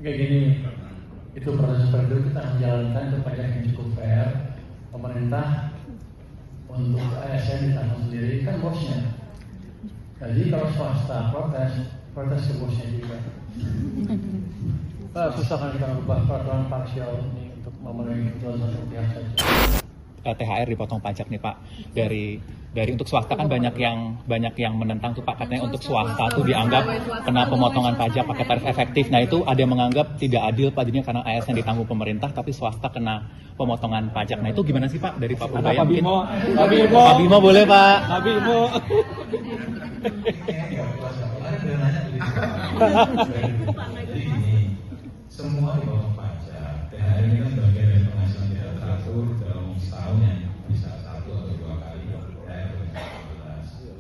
Kayak gini, itu proses itu kita menjalankan itu pajak yang cukup fair. Pemerintah untuk ASN ditanggung sendiri kan bosnya. Jadi kalau swasta protes ke bosnya juga. Susah kan kita merubah peraturan parsial ini untuk memenuhi kebutuhan satu pihak saja. THR dipotong pajak nih Pak, dari untuk swasta kan banyak yang menentang tuh Pak, katanya untuk swasta tuh dianggap kena pemotongan pajak pakai tarif efektif. Nah itu ada yang menganggap tidak adil Pak, jadinya karena ASN ditanggung pemerintah tapi swasta kena pemotongan pajak. Nah itu gimana sih Pak dari Pak Purbaya? Pak Bimo boleh Pak. Pak Bimo. Semua di bawah pajak. THR ini kan bagian dari penghasilan tidak teratur dalam setahun yang bisa 1 atau 2 kali THR 2014.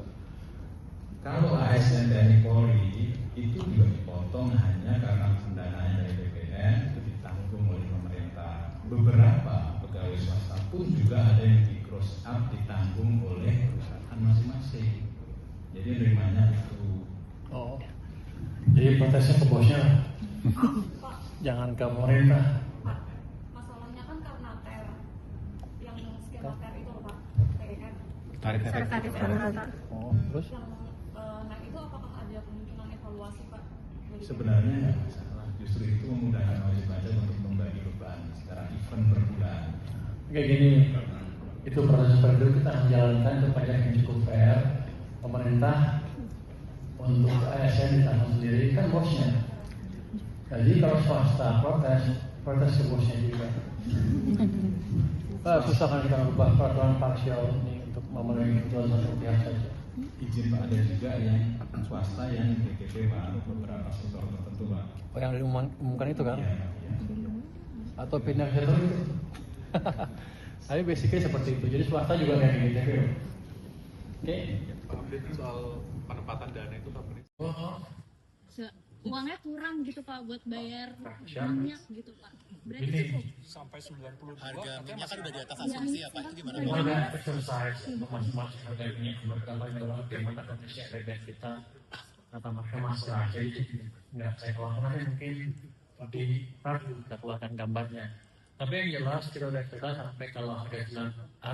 Kalau ASN TNI Polri itu juga dipotong hanya karena pendanaan dari BPN itu ditanggung oleh pemerintah. Beberapa pegawai swasta pun juga ada yang di cross up ditanggung oleh perusahaan masing-masing. Jadi nerimanya itu. Oh, jadi protesnya ke bosnya, jangan ke pemerintah. Masalahnya kan karena TER, yang skema TER itu loh Pak, TER. Tarif efektif. Oh, terus? Nah itu apakah ada kemungkinan evaluasi Pak? Sebenarnya nggak masalah, justru itu memudahkan wajib pajak untuk membagi beban secara event per bulan. Kayak gini, itu proses itu kita menjalankan itu pajak yang cukup fair. Pemerintah untuk ASN ditanggung sendiri kan bosnya. Jadi kalau swasta protes ke bosnya juga. Susah kan kita merubah peraturan parsial ini untuk memenuhi kebutuhan satu pihak saja. Izin Pak, ada juga yang swasta yang DGP Pak, beberapa sektor tertentu Pak. Oh, yang diumumkan itu kan? Ya. Atau pindah ke itu? Tapi basically seperti itu. Jadi swasta juga kayak gitu. Oke. Pak Menteri soal penempatan dana itu Pak Menteri. Uangnya kurang gitu Pak buat bayar minyak gitu Pak. Berarti cukup Sampai 92 Harga minyak kan udah di atas asumsi ya Pak, itu gimana? Ada exercise untuk masing-masing harga minyak berkembang dalam bagaimana kondisi RBF kita atau masalah. Jadi nggak saya keluarkan mungkin lebih ragu kita keluarkan gambarnya. Tapi yang jelas kita udah sampai kalau harga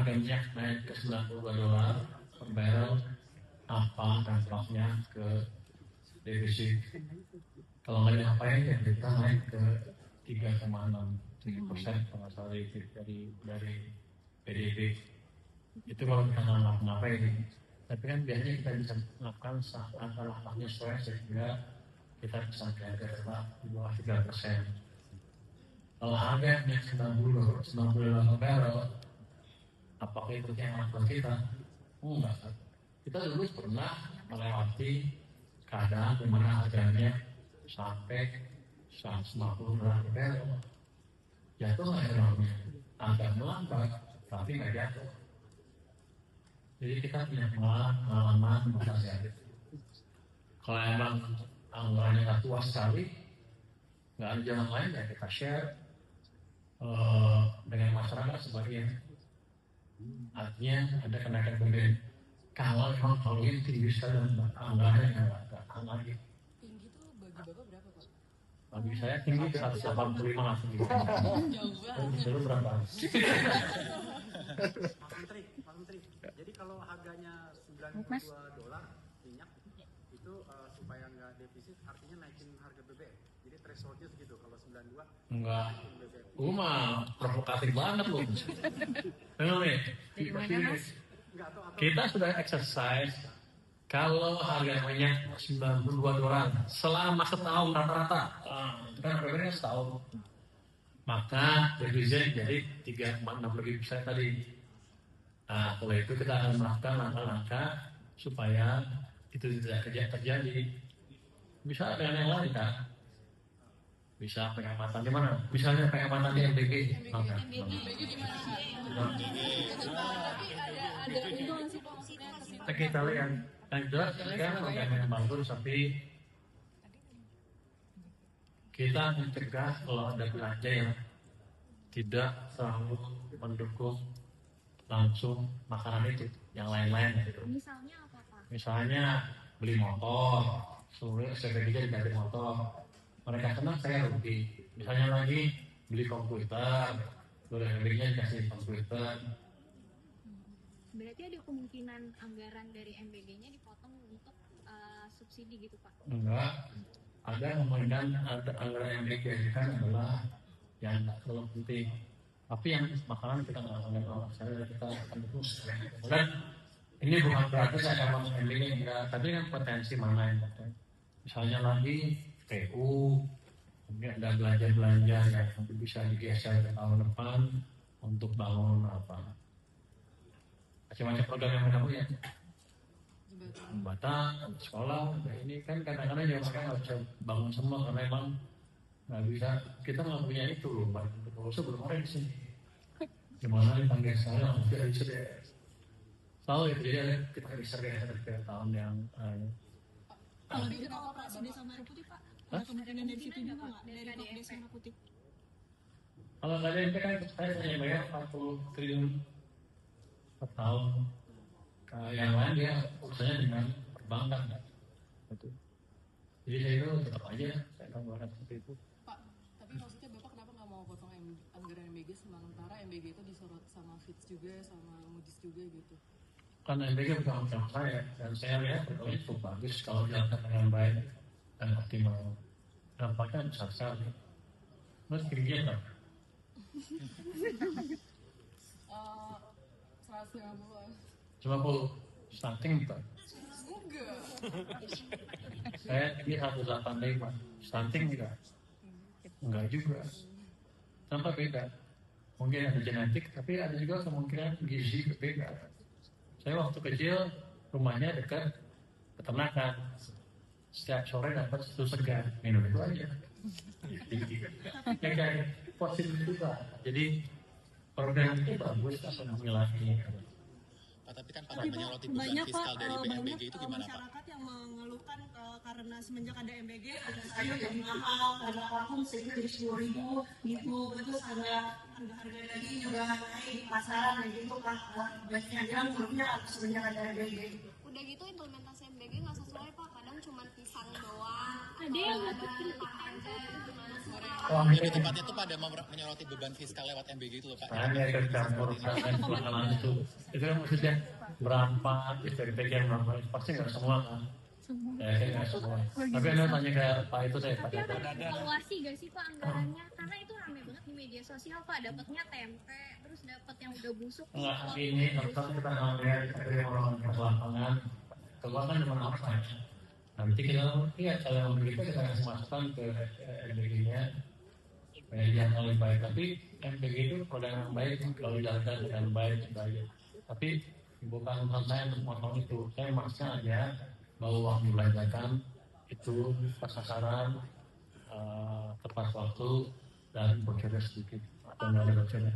minyak naik ke $92 per barrel, apa dampaknya ke defisit. Kalau nggak diapain ya kita naik ke 3,6% kalau nggak salah dari PDB. Itu kalau kita nggak ngapain. Tapi kan biasanya kita bisa melakukan langkah-langkahnya sehingga kita bisa jaga tetap di bawah 3%. Kalau harga minyak 90 barrel, apakah itu yang melakukan kita? Enggak. Kita dulu pernah melewati keadaan di mana harganya sampai $150 per barrel. Jatuh nggak ekonominya? Agak melambat, tapi nggak jatuh. Jadi kita punya pengalaman masa itu. Kalau emang anggarannya nggak puas sekali, nggak ada jalan lain ya kita share dengan masyarakat sebagian. Artinya ada kenaikan BBM. Kalau memang volume tinggi sekali dan anggarannya nggak akan lagi. Tinggi tuh bagi Bapak berapa Pak? Bagi saya tinggi 185 langsung gitu. Itu berapa? Pak Menteri, jadi kalau harganya $92 minyak itu supaya nggak defisit artinya naikin harga BBM. Jadi thresholdnya segitu kalau 92. Enggak. Mah provokatif banget loh. Dengar nih. Kita sudah exercise kalau harga minyak $92 selama setahun rata-rata. Kan harganya setahun. Maka defisit jadi 3,6% tadi. Nah, kalau itu kita akan melakukan langkah-langkah supaya itu tidak terjadi. Bisa dengan yang lain kan? Bisa pengamatan di mana? Misalnya pengamatan di MBG. Kita lihat. Yang jelas kan bukan yang bagus, tapi kita mencegah kalau ada belanja yang tidak selalu mendukung langsung makanan itu, yang lain-lain gitu. misalnya apa Pak? Misalnya beli motor, seluruh SPP3 dikasih motor, mereka senang saya rugi. Misalnya lagi beli komputer, MBG-nya dikasih komputer. Berarti ada kemungkinan anggaran dari MBG-nya dipotong untuk subsidi gitu Pak? Enggak, ada kemungkinan ada anggaran MBG kan adalah yang nggak terlalu penting. Tapi yang makanan kita nggak ngomongin kalau misalnya kita akan dukung. Dan ini bukan berarti saya akan masuk MBG enggak, tapi kan potensi mana yang ada. Misalnya lagi PU, kemudian ada belanja-belanja yang nanti bisa digeser ke tahun depan untuk bangun apa. Macam-macam program yang mereka punya. Jembatan, sekolah, nah ini kan kadang-kadang juga mereka nggak bisa bangun semua karena emang nggak bisa. Kita nggak punya itu loh, Pak. Sebelum orang di sini. Gimana dipanggil saya langsung tidak bisa deh. Tahu ya, jadi kita bisa ke tahun yang Kalau di Kooperasi Desa Merah Putih Pak, ada kemungkinan dari situ juga nggak? Dari Desa Merah Putih? kalau nggak ada MP kan saya hanya bayar 40 triliun per tahun. Yang lain dia urusannya dengan perbankan kan. Betul. Jadi saya itu tetap aja saya tambahkan seperti itu. Pak, tapi maksudnya Bapak kenapa nggak mau potong anggaran MBG sementara MBG itu disorot sama Fitch juga, sama Moody's juga gitu? Karena MBG bukan utama saya dan saya lihat program itu bagus kalau dilakukan dengan baik dan optimal. Dampaknya besar sekali. Terus kerugian apa? 50 stunting bukan? Saya ini 185 stunting enggak juga. Tanpa beda. Mungkin ada genetik tapi ada juga kemungkinan gizi berbeda. Saya waktu kecil rumahnya dekat peternakan. Setiap sore dapat susu segar, minum itu aja. Kayak positif juga. Jadi program itu bagus apa namanya. Tapi kan Pak menyoroti beban fiskal dari BMBG itu gimana Pak? Masyarakat yang mengeluhkan karena semenjak ada MBG ada sayur yang mahal, harga karung segitu jadi 10.000 gitu, terus harga daging juga naik di pasaran gitu Pak. Banyak yang bilang turunnya semenjak ada MBG. Udah gitu implementasi MBG nggak sesuai Pak, kadang cuma pisang doang. Ada yang ngikutin aja gimana sih Pak? Lebih tepatnya itu pada menyoroti beban fiskal lewat MBG itu loh Pak. Hanya kecampur tangan pelaksanaan itu kan maksudnya berapa dari bagian berapa pasti nggak semua kan. Saya nggak semua. Tapi anda tanya ke Pak itu saya Tapi pada ada evaluasi gak sih Pak anggarannya? Karena itu rame banget di media sosial Pak, dapatnya tempe, terus dapat yang udah busuk. enggak ini harusnya kita ngelihat dari orang ke lapangan keluar kan cuma apa ya. Nanti kita lihat kalau begitu kita kasih masukan ke MBG-nya yang lebih baik. Tapi MBG itu program yang baik kalau dijalankan dengan baik. Tapi bukan urusan saya untuk memotong itu. Saya maksudnya aja bahwa uang dibelanjakan itu pas sasaran, tepat waktu dan bocornya sedikit atau nggak ada bocornya.